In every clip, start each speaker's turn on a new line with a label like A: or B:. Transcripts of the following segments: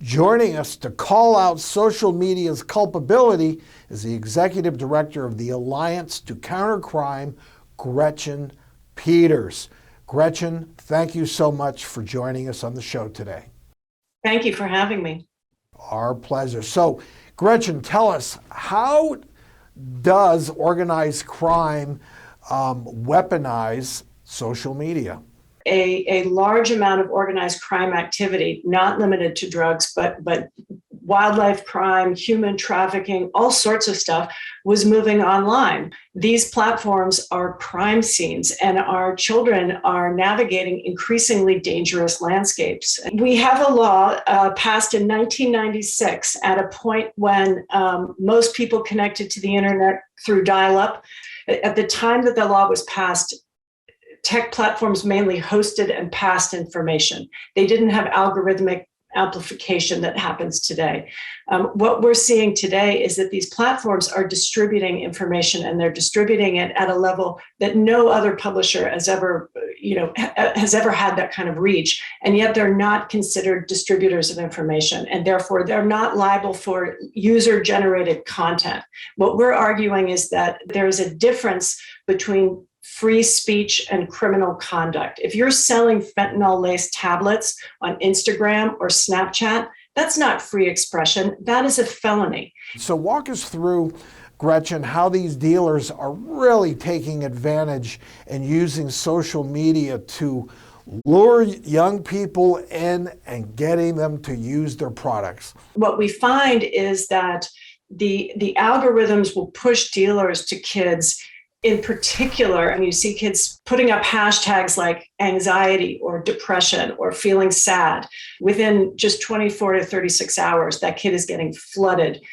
A: Joining us to call out social media's culpability is the executive director of the Alliance to Counter Crime, Gretchen Peters. Gretchen, thank you so much for joining us on the show today.
B: Thank you for having me.
A: Our pleasure. So, Gretchen, tell us, how does organized crime weaponize social media?
B: A large amount of organized crime activity, not limited to drugs, but wildlife crime, human trafficking, all sorts of stuff was moving online. These platforms are crime scenes, and our children are navigating increasingly dangerous landscapes. We have a law passed in 1996 at a point when most people connected to the internet through dial-up. At the time that the law was passed, tech platforms mainly hosted and passed information. They didn't have algorithmic amplification that happens today. What we're seeing today is that these platforms are distributing information, and they're distributing it at a level that no other publisher has ever had that kind of reach. And yet they're not considered distributors of information, and therefore they're not liable for user-generated content. What we're arguing is that there's a difference between free speech and criminal conduct. If you're selling fentanyl-laced tablets on Instagram or Snapchat, that's not free expression. That is a felony.
A: So walk us through, Gretchen, how these dealers are really taking advantage and using social media to lure young people in and getting them to use their products.
B: What we find is that the algorithms will push dealers to kids. In particular, and you see kids putting up hashtags like anxiety or depression or feeling sad. Within just 24 to 36 hours, that kid is getting flooded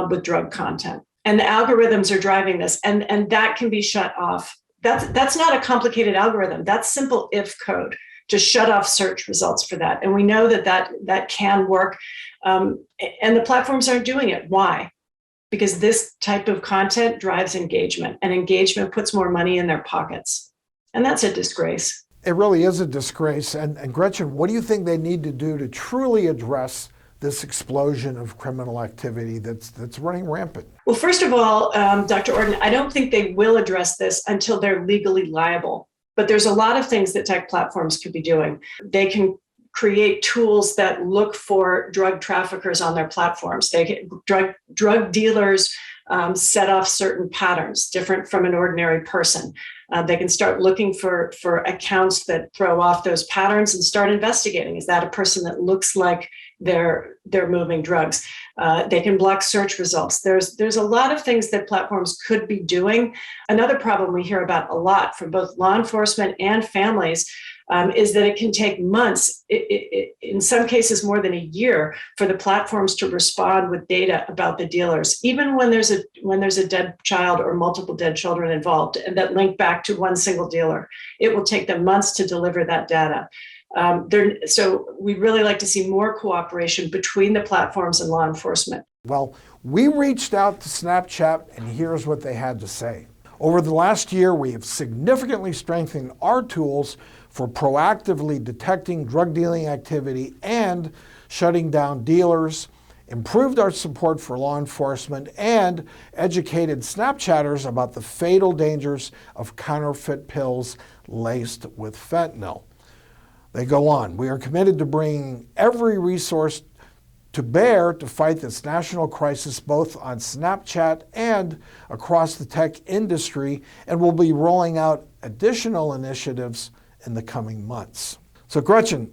B: with drug content. And the algorithms are driving this, and that can be shut off. That's not a complicated algorithm. That's simple if code to shut off search results for that. And we know that can work. And the platforms aren't doing it. Why? Because this type of content drives engagement, and engagement puts more money in their pockets. And that's a disgrace.
A: It really is a disgrace. And Gretchen, what do you think they need to do to truly address this explosion of criminal activity that's running rampant?
B: Well, first of all, Dr. Orden, I don't think they will address this until they're legally liable. But there's a lot of things that tech platforms could be doing. They can create tools that look for drug traffickers on their platforms. Drug dealers set off certain patterns different from an ordinary person. They can start looking for accounts that throw off those patterns and start investigating. Is that a person that looks like they're moving drugs? They can block search results. There's a lot of things that platforms could be doing. Another problem we hear about a lot from both law enforcement and families is that it can take months, in some cases more than a year, for the platforms to respond with data about the dealers, even when there's a dead child or multiple dead children involved, and that link back to one single dealer. It will take them months to deliver that data. So we'd really like to see more cooperation between the platforms and law enforcement.
A: Well, we reached out to Snapchat, and here's what they had to say. Over the last year, we have significantly strengthened our tools for proactively detecting drug dealing activity and shutting down dealers, improved our support for law enforcement, and educated Snapchatters about the fatal dangers of counterfeit pills laced with fentanyl. They go on, we are committed to bringing every resource to bear to fight this national crisis, both on Snapchat and across the tech industry, and we'll be rolling out additional initiatives in the coming months. So Gretchen,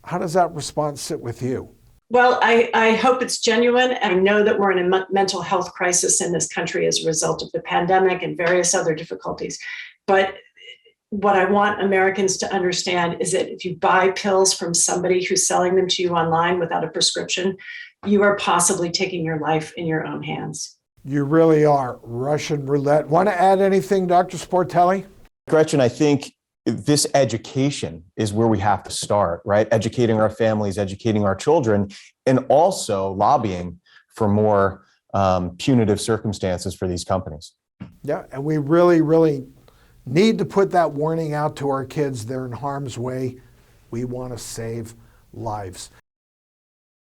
A: how does that response sit with you?
B: Well, I hope it's genuine. And I know that we're in a mental health crisis in this country as a result of the pandemic and various other difficulties. But what I want Americans to understand is that if you buy pills from somebody who's selling them to you online without a prescription, you are possibly taking your life in your own hands.
A: You really are. Russian roulette. Want to add anything, Dr. Sportelli?
C: Gretchen, I think this education is where we have to start, right? Educating our families, educating our children, and also lobbying for more punitive circumstances for these companies.
A: Yeah, and we really need to put that warning out to our kids. They're in harm's way. We want to save lives.